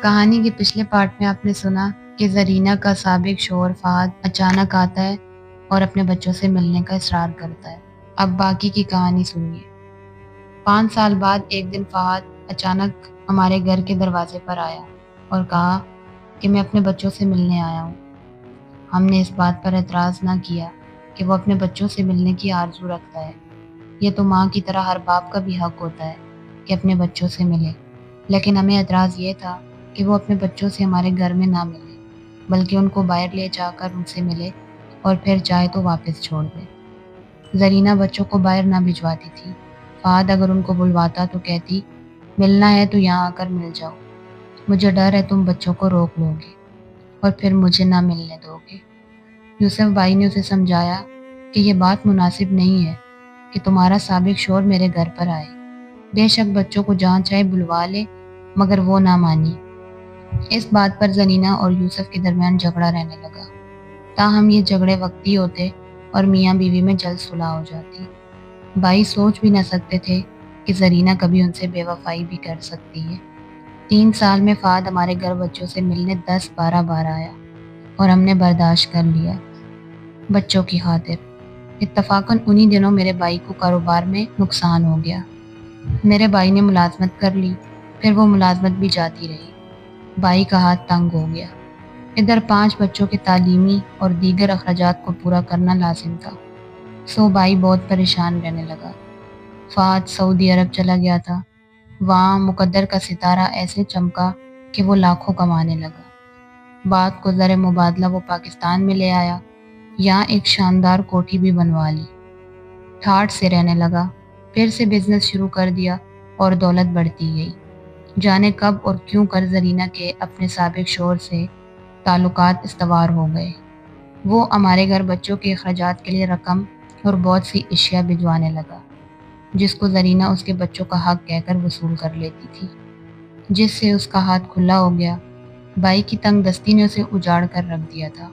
کہانی کے پچھلے پارٹ میں آپ نے سنا کہ زرینہ کا سابق شوہر فہد اچانک آتا ہے اور اپنے بچوں سے ملنے کا اصرار کرتا ہے۔ اب باقی کی کہانی سنیے۔ 5 سال بعد ایک دن فہد اچانک ہمارے گھر کے دروازے پر آیا اور کہا کہ میں اپنے بچوں سے ملنے آیا ہوں۔ ہم نے اس بات پر اعتراض نہ کیا کہ وہ اپنے بچوں سے ملنے کی آرزو رکھتا ہے۔ یہ تو ماں کی طرح ہر باپ کا بھی حق ہوتا ہے کہ اپنے بچوں سے ملے، لیکن ہمیں اعتراض یہ تھا کہ وہ اپنے بچوں سے ہمارے گھر میں نہ ملے، بلکہ ان کو باہر لے جا کر ان سے ملے اور پھر چاہے تو واپس چھوڑ دے۔ زرینہ بچوں کو باہر نہ بھجواتی تھی۔ فہد اگر ان کو بلواتا تو کہتی ملنا ہے تو یہاں آ کر مل جاؤ، مجھے ڈر ہے تم بچوں کو روک لو گے اور پھر مجھے نہ ملنے دو گے۔ یوسف بھائی نے اسے سمجھایا کہ یہ بات مناسب نہیں ہے کہ تمہارا سابق شوہر میرے گھر پر آئے۔ بے شک بچوں کو جہاں چاہے بلوا لے، مگر وہ نہ مانی۔ اس بات پر زرینہ اور یوسف کے درمیان جھگڑا رہنے لگا۔ تاہم یہ جھگڑے وقتی ہوتے اور میاں بیوی میں جلد صلح ہو جاتی۔ بھائی سوچ بھی نہ سکتے تھے کہ زرینہ کبھی ان سے بے وفائی بھی کر سکتی ہے۔ 3 سال میں فہد ہمارے گھر بچوں سے ملنے 10-12 بار آیا اور ہم نے برداشت کر لیا بچوں کی خاطر۔ اتفاقاً انہی دنوں میرے بھائی کو کاروبار میں نقصان ہو گیا۔ میرے بھائی نے ملازمت کر لی، پھر وہ ملازمت بھی جاتی رہی۔ بھائی کا ہاتھ تنگ ہو گیا۔ ادھر 5 بچوں کے تعلیمی اور دیگر اخراجات کو پورا کرنا لازم تھا، سو بھائی بہت پریشان رہنے لگا۔ فہد سعودی عرب چلا گیا تھا۔ وہاں مقدر کا ستارہ ایسے چمکا کہ وہ لاکھوں کمانے لگا۔ بات کو زر مبادلہ وہ پاکستان میں لے آیا، یہاں ایک شاندار کوٹھی بھی بنوا لی۔ ٹھاٹھ سے رہنے لگا، پھر سے بزنس شروع کر دیا اور دولت بڑھتی گئی۔ جانے کب اور کیوں کر زرینہ کے اپنے سابق شوہر سے تعلقات استوار ہو گئے۔ وہ ہمارے گھر بچوں کے اخراجات کے لیے رقم اور بہت سی اشیاء بھجوانے لگا، جس کو زرینہ اس کے بچوں کا حق کہہ کر وصول کر لیتی تھی، جس سے اس کا ہاتھ کھلا ہو گیا۔ بھائی کی تنگ دستی نے اسے اجاڑ کر رکھ دیا تھا۔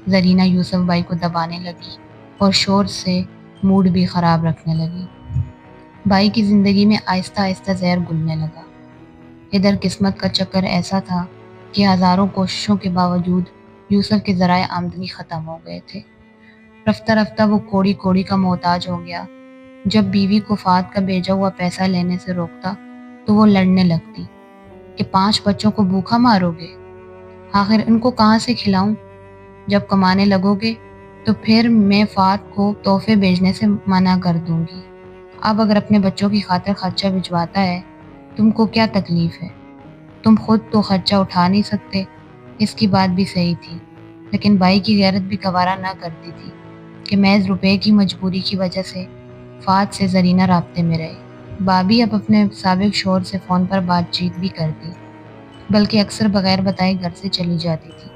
زرینہ یوسف بھائی کو دبانے لگی اور شور سے موڈ بھی خراب رکھنے لگی۔ بھائی کی زندگی میں آہستہ آہستہ زہر گھلنے لگا۔ ادھر قسمت کا چکر ایسا تھا کہ ہزاروں کوششوں کے باوجود یوسف کے ذرائع آمدنی ختم ہو گئے تھے۔ رفتہ رفتہ وہ کوڑی کوڑی کا محتاج ہو گیا۔ جب بیوی کو فہد کا بھیجا ہوا پیسہ لینے سے روکتا تو وہ لڑنے لگتی کہ 5 بچوں کو بھوکا مارو گے، آخر ان کو کہاں سے کھلاؤں؟ جب کمانے لگو گے تو پھر میں فہد کو تحفے بھیجنے سے منع کر دوں گی۔ اب اگر اپنے بچوں کی خاطر خرچہ بھجواتا ہے، تم کو کیا تکلیف ہے؟ تم خود تو خرچہ اٹھا نہیں سکتے۔ اس کی بات بھی صحیح تھی، لیکن بھائی کی غیرت بھی گوارا نہ کرتی تھی کہ محض روپے کی مجبوری کی وجہ سے فہد سے زرینہ رابطے میں رہے۔ بھابھی اب اپنے سابق شوہر سے فون پر بات چیت بھی کرتی، بلکہ اکثر بغیر بتائے گھر سے چلی جاتی تھی۔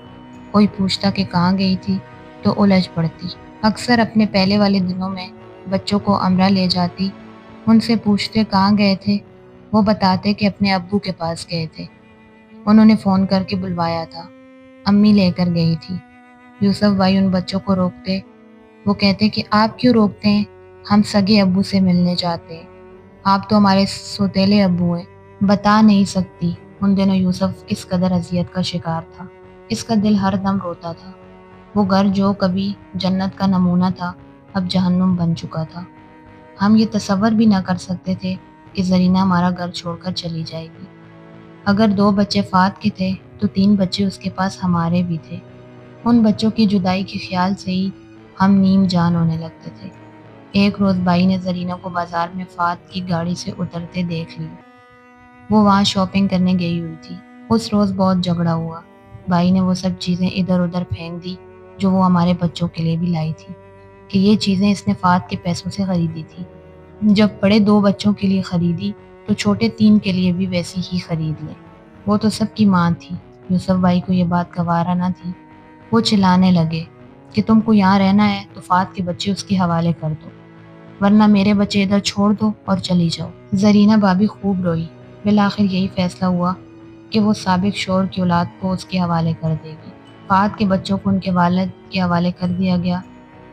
کوئی پوچھتا کہ کہاں گئی تھی تو الجھ پڑتی۔ اکثر اپنے پہلے والے دنوں میں بچوں کو امرا لے جاتی، ان سے پوچھتے کہاں گئے تھے، وہ بتاتے کہ اپنے ابو کے پاس گئے تھے، انہوں نے فون کر کے بلوایا تھا، امی لے کر گئی تھی۔ یوسف بھائی ان بچوں کو روکتے، وہ کہتے کہ آپ کیوں روکتے ہیں، ہم سگے ابو سے ملنے جاتے ہیں، آپ تو ہمارے سوتیلے ابو ہیں۔ بتا نہیں سکتی ان دنوں یوسف کس قدر اذیت کا شکار تھا۔ اس کا دل ہر دم روتا تھا۔ وہ گھر جو کبھی جنت کا نمونہ تھا، اب جہنم بن چکا تھا۔ ہم یہ تصور بھی نہ کر سکتے تھے کہ زرینہ ہمارا گھر چھوڑ کر چلی جائے گی۔ اگر 2 بچے فہد کے تھے تو 3 بچے اس کے پاس ہمارے بھی تھے۔ ان بچوں کی جدائی کے خیال سے ہی ہم نیم جان ہونے لگتے تھے۔ ایک روز بھائی نے زرینہ کو بازار میں فہد کی گاڑی سے اترتے دیکھ لی۔ وہ وہاں شاپنگ کرنے گئی ہوئی تھی۔ اس روز بہت جھگڑا ہوا۔ بھائی نے وہ سب چیزیں ادھر ادھر پھینک دی جو وہ ہمارے بچوں کے لیے بھی لائی تھی، کہ یہ چیزیں اس نے فہد کے پیسوں سے خریدی تھی۔ جب بڑے 2 بچوں کے لیے خریدی تو چھوٹے 3 کے لیے بھی ویسی ہی خرید لیں۔ وہ تو سب کی ماں تھی۔ یوسف بھائی کو یہ بات گوارا نہ تھی۔ وہ چلانے لگے کہ تم کو یہاں رہنا ہے تو فہد کے بچے اس کے حوالے کر دو، ورنہ میرے بچے ادھر چھوڑ دو اور چلی جاؤ۔ زرینہ بھابھی خوب روئی۔ بالآخر یہی فیصلہ ہوا کہ وہ سابق شوہر کی اولاد کو اس کے حوالے کر دے گی۔ فہد کے بچوں کو ان کے والد کے حوالے کر دیا گیا،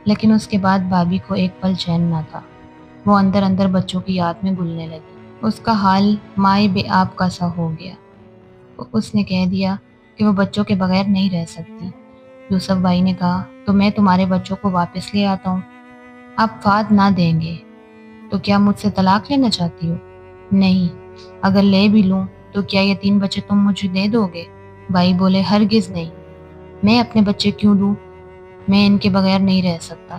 لیکن اس کے بعد بھابھی کو ایک پل چین نہ تھا۔ وہ اندر اندر بچوں کی یاد میں گلنے لگی۔ اس کا حال مائے بے آب کا سا ہو گیا۔ اس نے کہہ دیا کہ وہ بچوں کے بغیر نہیں رہ سکتی۔ یوسف بھائی نے کہا تو میں تمہارے بچوں کو واپس لے آتا ہوں۔ اب فہد نہ دیں گے تو کیا مجھ سے طلاق لینا چاہتی ہو؟ نہیں، اگر لے بھی لوں تو کیا یہ 3 بچے تم مجھے دے دو گے؟ بھائی بولے ہرگز نہیں، میں اپنے بچے کیوں دوں؟ میں ان کے بغیر نہیں رہ سکتا۔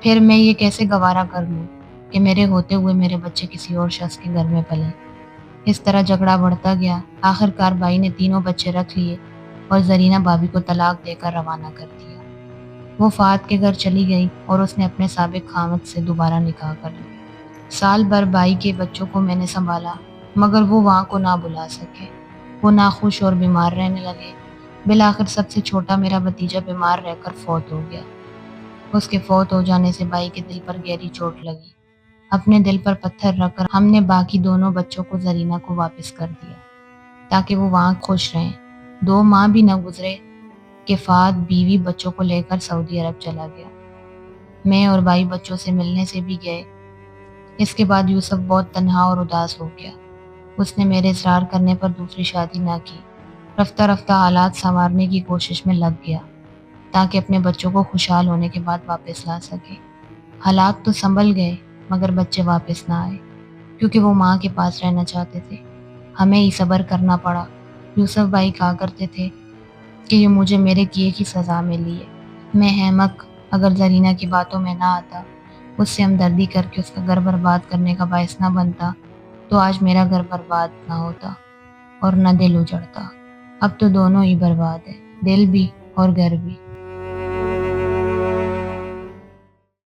پھر میں یہ کیسے گوارا کر لوں کہ میرے ہوتے ہوئے میرے بچے کسی اور شخص کے گھر میں پلیں؟ اس طرح جھگڑا بڑھتا گیا۔ آخرکار بھائی نے تینوں بچے رکھ لیے اور زرینہ بھابھی کو طلاق دے کر روانہ کر دیا۔ وہ فہد کے گھر چلی گئی اور اس نے اپنے سابق خاوند سے دوبارہ نکاح کر لیا۔ سال بھر بھائی کے بچوں کو میں نے سنبھالا، مگر وہ وہاں کو نہ بلا سکے۔ وہ ناخوش اور بیمار رہنے لگے۔ بالآخر سب سے چھوٹا میرا بھتیجا بیمار رہ کر فوت ہو گیا۔ اس کے فوت ہو جانے سے بھائی کے دل پر گہری چوٹ لگی۔ اپنے دل پر پتھر رکھ کر ہم نے باقی دونوں بچوں کو زرینہ کو واپس کر دیا تاکہ وہ وہاں خوش رہیں۔ 2 ماہ بھی نہ گزرے کہ فہد بیوی بچوں کو لے کر سعودی عرب چلا گیا۔ میں اور بھائی بچوں سے ملنے سے بھی گئے۔ اس کے بعد یوسف بہت تنہا اور اداس ہو گیا۔ اس نے میرے اصرار کرنے پر دوسری شادی نہ کی۔ رفتہ رفتہ حالات سنوارنے کی کوشش میں لگ گیا تاکہ اپنے بچوں کو خوشحال ہونے کے بعد واپس لا سکے۔ حالات تو سنبھل گئے مگر بچے واپس نہ آئے کیونکہ وہ ماں کے پاس رہنا چاہتے تھے۔ ہمیں ہی صبر کرنا پڑا۔ یوسف بھائی کہا کرتے تھے کہ یہ مجھے میرے کیے کی سزا ملی ہے۔ میں احمق اگر زرینہ کی باتوں میں نہ آتا، اس سے ہمدردی کر کے اس کا گھر برباد کرنے کا باعث نہ بنتا تو آج میرا گھر برباد نہ ہوتا اور نہ دل اجڑتا۔ اب تو دونوں ہی برباد ہیں، دل بھی اور گھر بھی۔